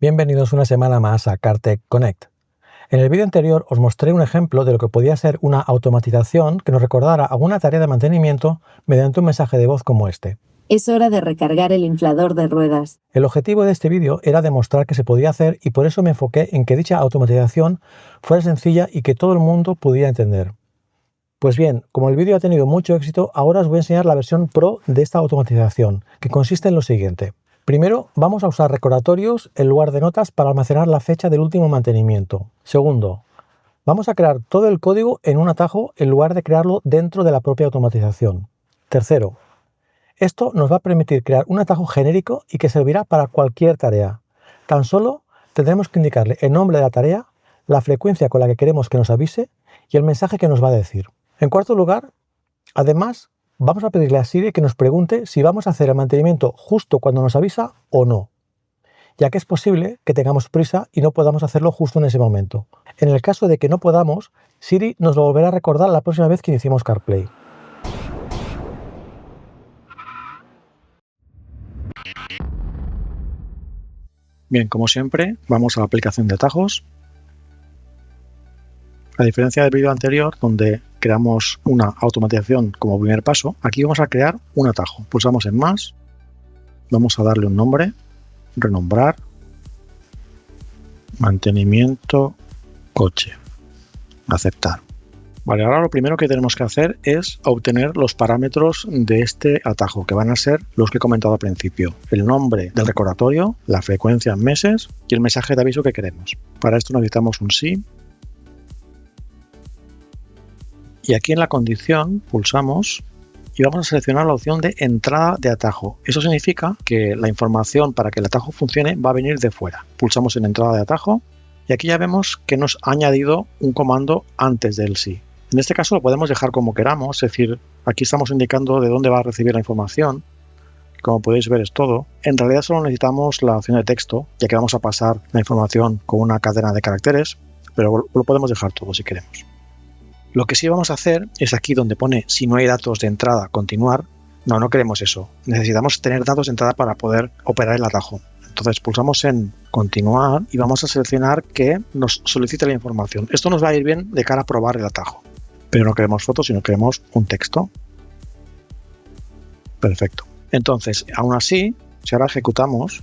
Bienvenidos una semana más a CarTech Connect. En el vídeo anterior os mostré un ejemplo de lo que podía ser una automatización que nos recordara alguna tarea de mantenimiento mediante un mensaje de voz como este. Es hora de recargar el inflador de ruedas. El objetivo de este vídeo era demostrar que se podía hacer y por eso me enfoqué en que dicha automatización fuera sencilla y que todo el mundo pudiera entender. Pues bien, como el vídeo ha tenido mucho éxito, ahora os voy a enseñar la versión Pro de esta automatización, que consiste en lo siguiente. Primero, vamos a usar recordatorios en lugar de notas para almacenar la fecha del último mantenimiento. Segundo, vamos a crear todo el código en un atajo en lugar de crearlo dentro de la propia automatización. Tercero, esto nos va a permitir crear un atajo genérico y que servirá para cualquier tarea. Tan solo tendremos que indicarle el nombre de la tarea, la frecuencia con la que queremos que nos avise y el mensaje que nos va a decir. En cuarto lugar, además, vamos a pedirle a Siri que nos pregunte si vamos a hacer el mantenimiento justo cuando nos avisa o no, ya que es posible que tengamos prisa y no podamos hacerlo justo en ese momento. En el caso de que no podamos, Siri nos lo volverá a recordar la próxima vez que iniciemos CarPlay. Bien, como siempre, vamos a la aplicación de atajos. A diferencia del vídeo anterior, donde creamos una automatización como primer paso, aquí vamos a crear un atajo. Pulsamos en más, vamos a darle un nombre, renombrar, mantenimiento coche, aceptar. Vale, ahora lo primero que tenemos que hacer es obtener los parámetros de este atajo, que van a ser los que he comentado al principio. El nombre del recordatorio, la frecuencia en meses y el mensaje de aviso que queremos. Para esto necesitamos un sí. Y aquí en la condición pulsamos y vamos a seleccionar la opción de entrada de atajo. Eso significa que la información para que el atajo funcione va a venir de fuera. Pulsamos en entrada de atajo y aquí ya vemos que nos ha añadido un comando antes del sí. En este caso lo podemos dejar como queramos, es decir, aquí estamos indicando de dónde va a recibir la información. Como podéis ver es todo. En realidad solo necesitamos la opción de texto, ya que vamos a pasar la información con una cadena de caracteres, pero lo podemos dejar todo si queremos. Lo que sí vamos a hacer es aquí donde pone si no hay datos de entrada, continuar. No queremos eso. Necesitamos tener datos de entrada para poder operar el atajo. Entonces pulsamos en continuar y vamos a seleccionar que nos solicite la información. Esto nos va a ir bien de cara a probar el atajo. Pero no queremos fotos, sino queremos un texto. Perfecto. Entonces, aún así, si ahora ejecutamos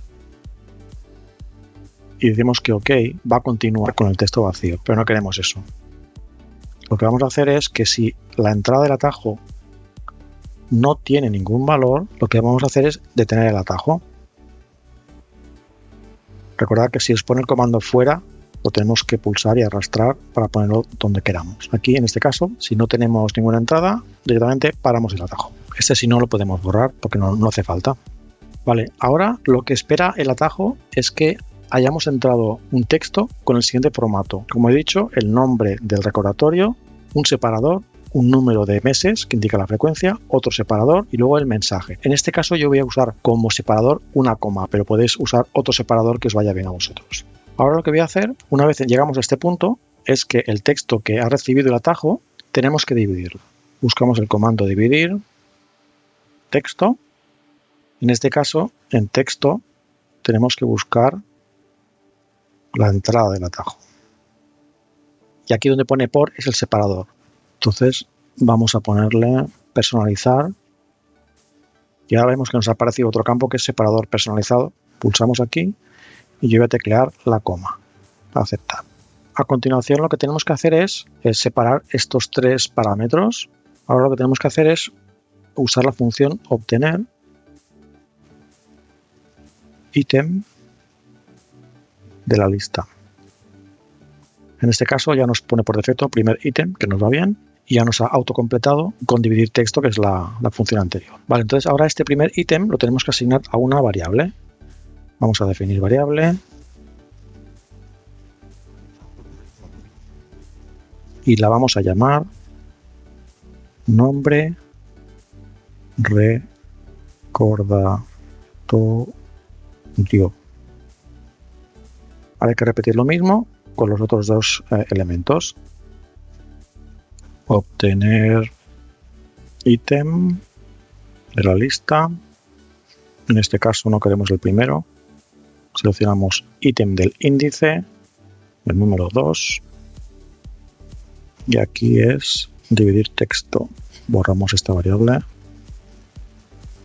y decimos que OK, va a continuar con el texto vacío, pero no queremos eso. Lo que vamos a hacer es que si la entrada del atajo no tiene ningún valor, lo que vamos a hacer es detener el atajo. Recordad que si os pone el comando fuera, lo tenemos que pulsar y arrastrar para ponerlo donde queramos. Aquí, en este caso, si no tenemos ninguna entrada, directamente paramos el atajo. Este si no lo podemos borrar porque no hace falta. Vale, ahora lo que espera el atajo es que hayamos entrado un texto con el siguiente formato. Como he dicho, el nombre del recordatorio, un separador, un número de meses que indica la frecuencia, otro separador y luego el mensaje. En este caso yo voy a usar como separador una coma, pero podéis usar otro separador que os vaya bien a vosotros. Ahora lo que voy a hacer, una vez llegamos a este punto, es que el texto que ha recibido el atajo tenemos que dividirlo. Buscamos el comando dividir, texto. En este caso, en texto, tenemos que buscar la entrada del atajo. Y aquí donde pone por es el separador. Entonces vamos a ponerle personalizar. Y ahora vemos que nos ha aparecido otro campo que es separador personalizado. Pulsamos aquí y yo voy a teclear la coma. Aceptar. A continuación lo que tenemos que hacer es separar estos tres parámetros. Ahora lo que tenemos que hacer es usar la función obtener ítem de la lista. En este caso ya nos pone por defecto primer ítem, que nos va bien, y ya nos ha autocompletado con dividir texto, que es la función anterior. Vale, entonces ahora este primer ítem lo tenemos que asignar a una variable. Vamos a definir variable y la vamos a llamar nombre recordatorio. Hay que repetir lo mismo con los otros dos elementos. Obtener ítem de la lista. En este caso no queremos el primero. seleccionamos ítem del índice, el número 2, y aquí es dividir texto. Borramos esta variable,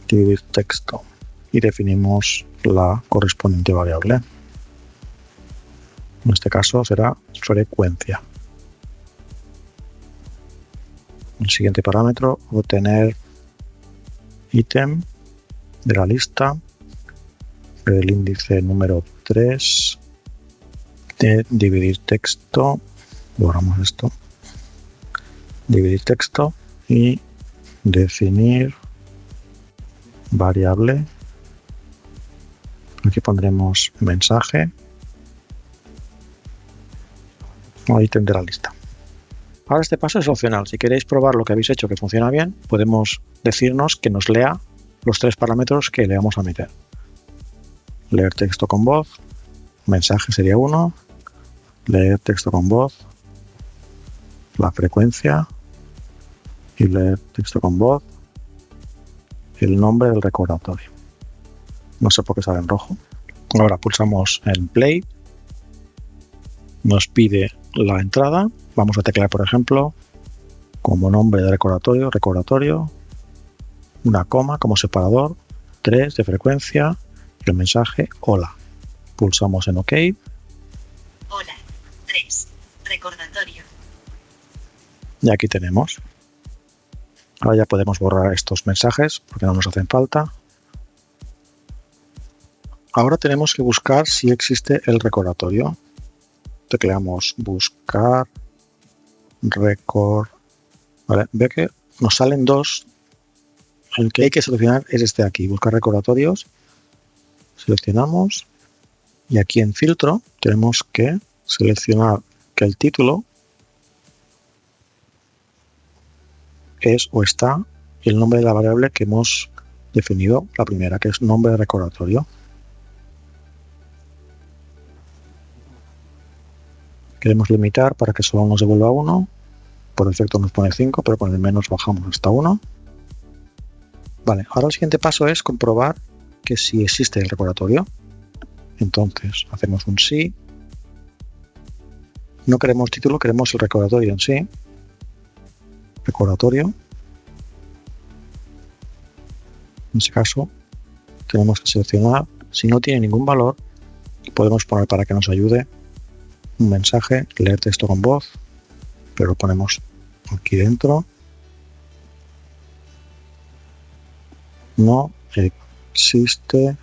dividir texto, y definimos la correspondiente variable. En este caso será frecuencia. El siguiente parámetro, obtener ítem de la lista del índice número 3 de dividir texto. Borramos esto. Dividir texto y definir variable. Aquí pondremos mensaje o ítem de la lista. Ahora este paso es opcional. Si queréis probar lo que habéis hecho que funciona bien, podemos decirnos que nos lea los 3 parámetros que le vamos a meter. Leer texto con voz, mensaje sería 1, leer texto con voz, la frecuencia, y leer texto con voz, el nombre del recordatorio. No sé por qué sale en rojo. Ahora pulsamos en play, nos pide la entrada, vamos a teclear por ejemplo como nombre de recordatorio, una coma como separador, 3 de frecuencia y el mensaje hola. Pulsamos en OK. Hola, 3, recordatorio. Y aquí tenemos. Ahora ya podemos borrar estos mensajes porque no nos hacen falta. Ahora tenemos que buscar si existe el recordatorio. Tecleamos buscar record. Vale, ve que nos salen 2. El que hay que seleccionar es este de aquí, buscar recordatorios. Seleccionamos y aquí en filtro tenemos que seleccionar que el título es o está el nombre de la variable que hemos definido, la primera, que es nombre de recordatorio. Queremos limitar para que solo nos devuelva 1. Por defecto nos pone 5, pero con el menos bajamos hasta 1. Vale, ahora el siguiente paso es comprobar que sí existe el recordatorio. Entonces hacemos un sí. No queremos título, queremos el recordatorio en sí. Recordatorio. En este caso tenemos que seleccionar. Si no tiene ningún valor, podemos poner para que nos ayude un mensaje, leer texto con voz, pero lo ponemos aquí dentro. No existe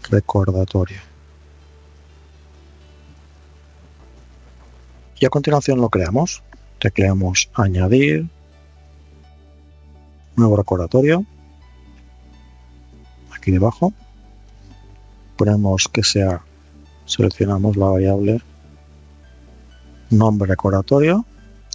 recordatorio. Y a continuación lo creamos. Tecleamos añadir, nuevo recordatorio. Aquí debajo ponemos que sea, seleccionamos la variable nombre recordatorio.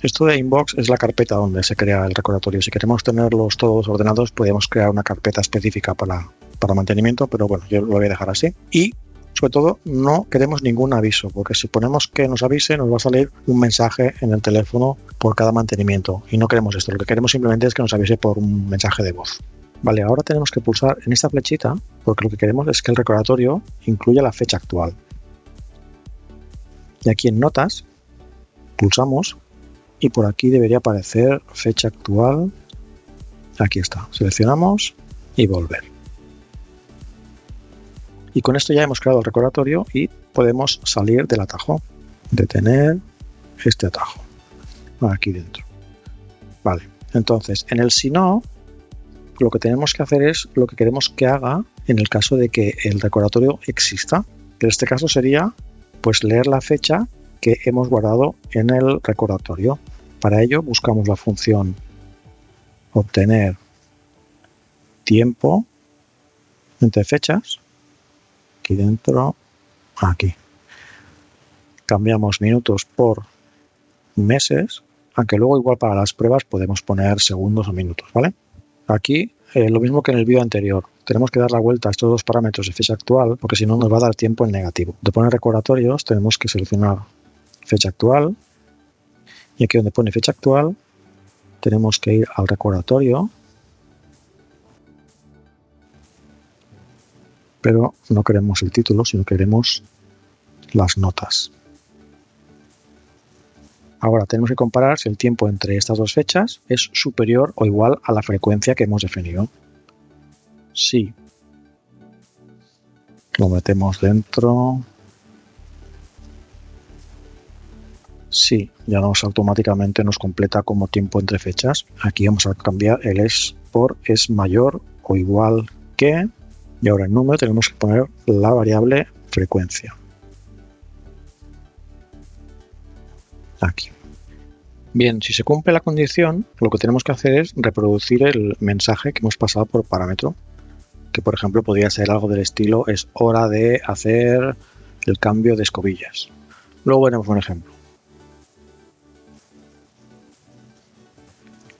Esto de inbox es la carpeta donde se crea el recordatorio. Si queremos tenerlos todos ordenados, podemos crear una carpeta específica para mantenimiento, pero bueno, yo lo voy a dejar así. Y sobre todo, no queremos ningún aviso, porque si ponemos que nos avise, nos va a salir un mensaje en el teléfono por cada mantenimiento. Y no queremos esto. Lo que queremos simplemente es que nos avise por un mensaje de voz. Vale, ahora tenemos que pulsar en esta flechita, porque lo que queremos es que el recordatorio incluya la fecha actual. Y aquí en notas, pulsamos y por aquí debería aparecer fecha actual. Aquí está, seleccionamos y volver. Y con esto ya hemos creado el recordatorio y podemos salir del atajo, detener este atajo aquí dentro. Vale, entonces en el si no, lo que tenemos que hacer es lo que queremos que haga en el caso de que el recordatorio exista, que en este caso sería pues leer la fecha que hemos guardado en el recordatorio. Para ello buscamos la función obtener tiempo entre fechas, aquí dentro, aquí. Cambiamos minutos por meses, aunque luego igual para las pruebas podemos poner segundos o minutos, ¿vale? Aquí lo mismo que en el vídeo anterior, tenemos que dar la vuelta a estos dos parámetros de fecha actual, porque si no nos va a dar tiempo en negativo. De poner recordatorios tenemos que seleccionar fecha actual, y aquí donde pone fecha actual tenemos que ir al recordatorio pero no queremos el título, sino queremos las notas. Ahora tenemos que comparar si el tiempo entre estas dos fechas es superior o igual a la frecuencia que hemos definido. Sí. Lo metemos dentro. Sí, ya automáticamente nos completa como tiempo entre fechas. Aquí vamos a cambiar el es por es mayor o igual que. Y ahora en número tenemos que poner la variable frecuencia. Aquí. Bien, si se cumple la condición, lo que tenemos que hacer es reproducir el mensaje que hemos pasado por parámetro. Que por ejemplo podría ser algo del estilo: es hora de hacer el cambio de escobillas. Luego veremos un ejemplo.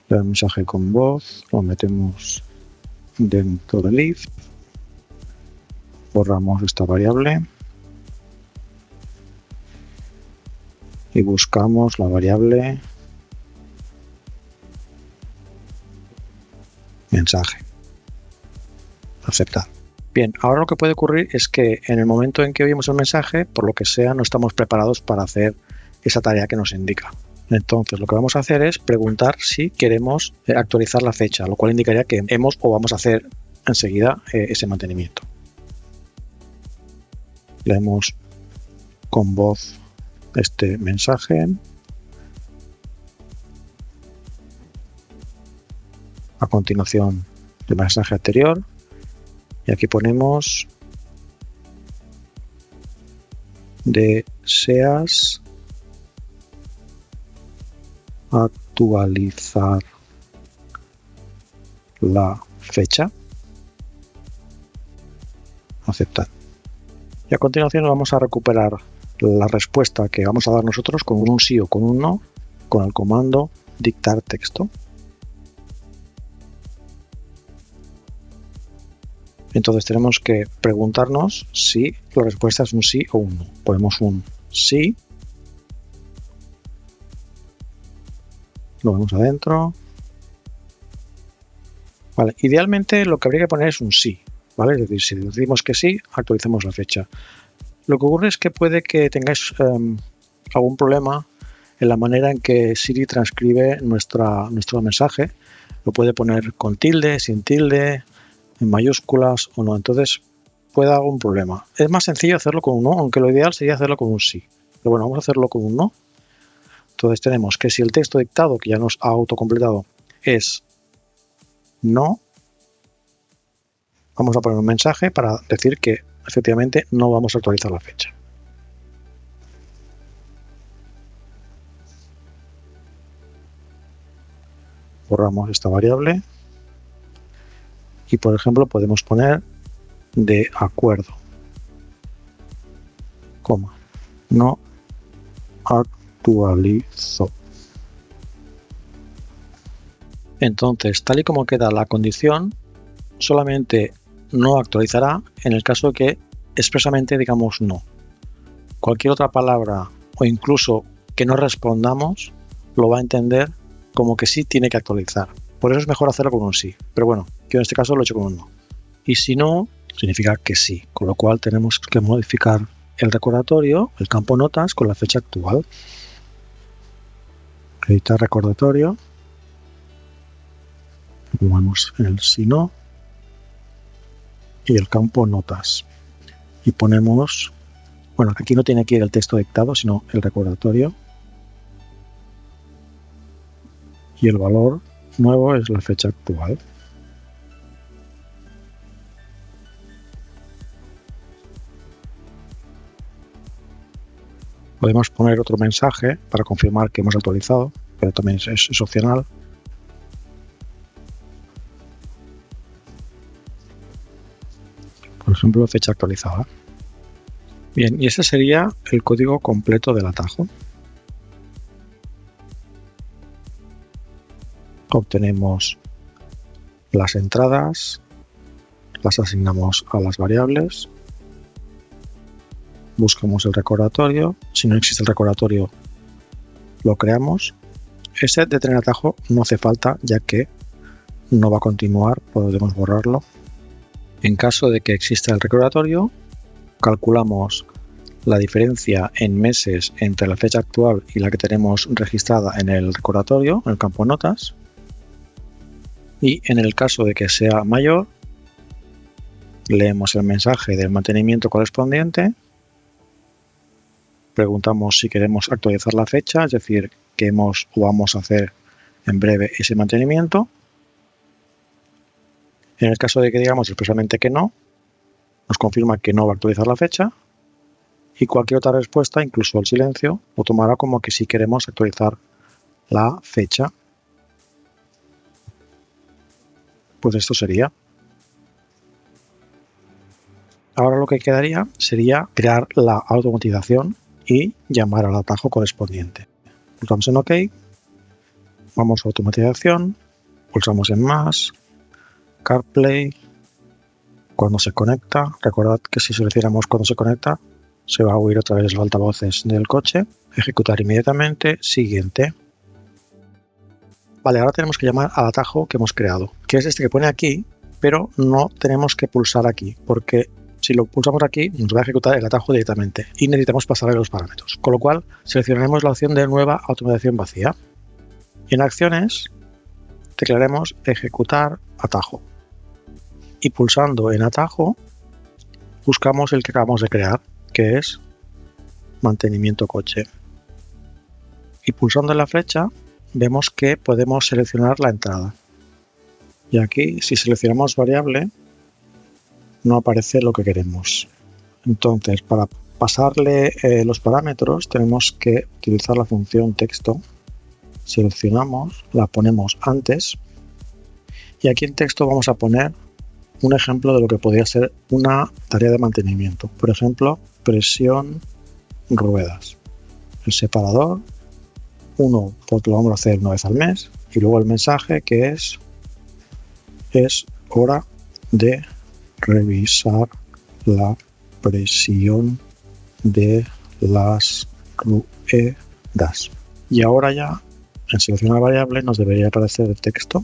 El mensaje con voz lo metemos dentro del if, borramos esta variable y buscamos la variable mensaje. Aceptar. Bien, ahora lo que puede ocurrir es que en el momento en que oímos el mensaje, por lo que sea, no estamos preparados para hacer esa tarea que nos indica. Entonces lo que vamos a hacer es preguntar si queremos actualizar la fecha, lo cual indicaría que hemos o vamos a hacer enseguida ese mantenimiento. Leemos con voz este mensaje. A continuación el mensaje anterior. Y aquí ponemos: ¿deseas actualizar la fecha? Aceptar. Y a continuación vamos a recuperar la respuesta que vamos a dar nosotros con un sí o con un no, con el comando dictar texto. Entonces tenemos que preguntarnos si la respuesta es un sí o un no. Ponemos un sí. Lo vemos adentro. Vale, idealmente lo que habría que poner es un sí, ¿vale? Es decir, si decimos que sí, actualicemos la fecha. Lo que ocurre es que puede que tengáis algún problema en la manera en que Siri transcribe nuestro mensaje. Lo puede poner con tilde, sin tilde, en mayúsculas o no. Entonces puede haber algún problema. Es más sencillo hacerlo con un no, aunque lo ideal sería hacerlo con un sí. Pero bueno, vamos a hacerlo con un no. Entonces tenemos que si el texto dictado, que ya nos ha autocompletado, es no, vamos a poner un mensaje para decir que efectivamente no vamos a actualizar la fecha. Borramos esta variable y por ejemplo podemos poner de acuerdo, coma, no actualizo. Entonces, tal y como queda la condición, solamente no actualizará en el caso que expresamente digamos no. Cualquier otra palabra o incluso que no respondamos lo va a entender como que sí tiene que actualizar. Por eso es mejor hacerlo con un sí. Pero bueno, yo en este caso lo he hecho con un no. Y si no, significa que sí. Con lo cual tenemos que modificar el recordatorio, el campo notas, con la fecha actual. Editar recordatorio. Ponemos el si no. Y el campo notas. Y ponemos, bueno, aquí no tiene que ir el texto dictado, sino el recordatorio. Y el valor nuevo es la fecha actual. Podemos poner otro mensaje para confirmar que hemos actualizado, pero también es opcional. Por ejemplo, fecha actualizada. Bien, y ese sería el código completo del atajo. Obtenemos las entradas, las asignamos a las variables, buscamos el recordatorio, si no existe el recordatorio lo creamos. Ese detener atajo no hace falta ya que no va a continuar, podemos borrarlo. En caso de que exista el recordatorio, calculamos la diferencia en meses entre la fecha actual y la que tenemos registrada en el recordatorio, en el campo notas. Y en el caso de que sea mayor, leemos el mensaje del mantenimiento correspondiente, preguntamos si queremos actualizar la fecha, es decir, que vamos a hacer en breve ese mantenimiento. En el caso de que digamos expresamente que no, nos confirma que no va a actualizar la fecha, y cualquier otra respuesta, incluso el silencio, lo tomará como que sí queremos actualizar la fecha. Pues esto sería. Ahora lo que quedaría sería crear la automatización y llamar al atajo correspondiente. Pulsamos en OK, vamos a automatización, pulsamos en más, CarPlay, cuando se conecta, recordad que si seleccionamos cuando se conecta, se va a oír otra vez los altavoces del coche, ejecutar inmediatamente, siguiente. Vale, ahora tenemos que llamar al atajo que hemos creado, que es este que pone aquí, pero no tenemos que pulsar aquí, porque si lo pulsamos aquí nos va a ejecutar el atajo directamente y necesitamos pasarle los parámetros, con lo cual seleccionaremos la opción de nueva automatización vacía. Y en acciones declaremos ejecutar atajo y pulsando en atajo buscamos el que acabamos de crear, que es mantenimiento coche, y pulsando en la flecha vemos que podemos seleccionar la entrada, y aquí si seleccionamos variable no aparece lo que queremos. Entonces, para pasarle los parámetros tenemos que utilizar la función texto. Seleccionamos, la ponemos antes, y aquí en texto vamos a poner un ejemplo de lo que podría ser una tarea de mantenimiento. Por ejemplo, presión ruedas. El separador, lo vamos a hacer una vez al mes, y luego el mensaje que es hora de revisar la presión de las ruedas. Y ahora ya en seleccionar variable nos debería aparecer el texto.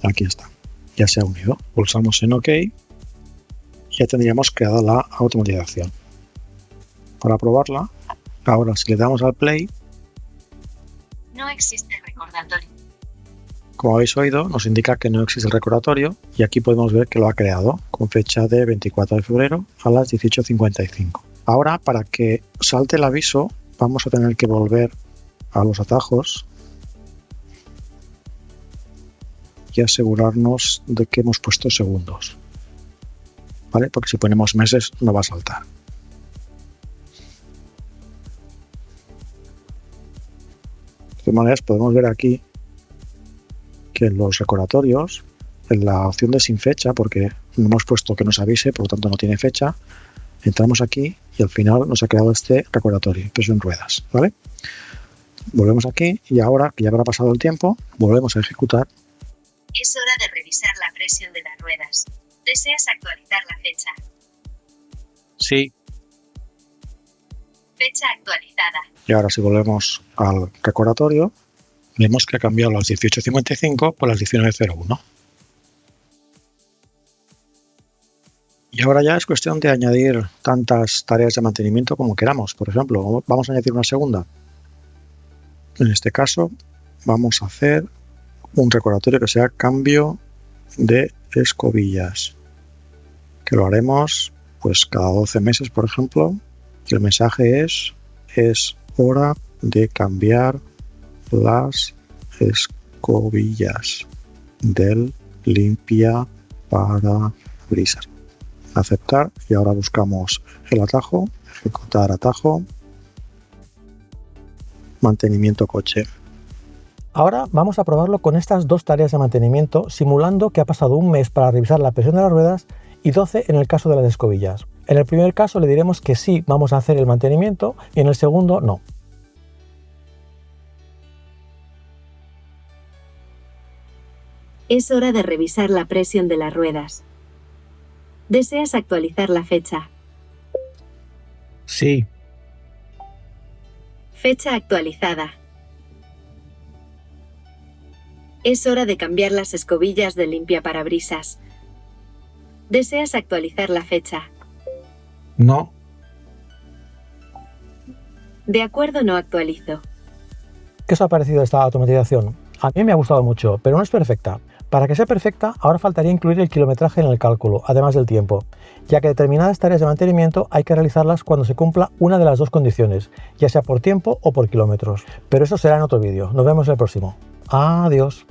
Aquí está, ya se ha unido. Pulsamos en OK y ya tendríamos creada la automatización. Para probarla, ahora si le damos al play, No existe recordatorio. como habéis oído, nos indica que no existe el recordatorio, y aquí podemos ver que lo ha creado con fecha de 24 de febrero a las 18:55. Ahora, para que salte el aviso, vamos a tener que volver a los atajos y asegurarnos de que hemos puesto segundos, ¿vale? Porque si ponemos meses no va a saltar. De todas maneras, podemos ver aquí que en los recordatorios, en la opción de sin fecha, porque no hemos puesto que nos avise, por lo tanto no tiene fecha, entramos aquí y al final nos ha creado este recordatorio, presión ruedas, ¿vale? Volvemos aquí y ahora que ya habrá pasado el tiempo, volvemos a ejecutar. Es hora de revisar la presión de las ruedas. ¿Deseas actualizar la fecha? Sí. Fecha actualizada. Y ahora si volvemos al recordatorio, vemos que ha cambiado las 18:55 por las 19:01. Y ahora ya es cuestión de añadir tantas tareas de mantenimiento como queramos. Por ejemplo, vamos a añadir una segunda. En este caso, vamos a hacer un recordatorio que sea cambio de escobillas, que lo haremos pues cada 12 meses, por ejemplo, y el mensaje es hora de cambiar las escobillas del limpia parabrisas. Aceptar, y ahora buscamos el atajo, ejecutar atajo, mantenimiento coche. Ahora vamos a probarlo con estas dos tareas de mantenimiento, simulando que ha pasado un mes para revisar la presión de las ruedas y 12 en el caso de las escobillas. En el primer caso le diremos que sí vamos a hacer el mantenimiento y en el segundo no. Es hora de revisar la presión de las ruedas. ¿Deseas actualizar la fecha? Sí. Fecha actualizada. Es hora de cambiar las escobillas de limpiaparabrisas. ¿Deseas actualizar la fecha? No. De acuerdo, no actualizo. ¿Qué os ha parecido esta automatización? A mí me ha gustado mucho, pero no es perfecta. Para que sea perfecta, ahora faltaría incluir el kilometraje en el cálculo, además del tiempo, ya que determinadas tareas de mantenimiento hay que realizarlas cuando se cumpla una de las dos condiciones, ya sea por tiempo o por kilómetros. Pero eso será en otro vídeo. Nos vemos en el próximo. Adiós.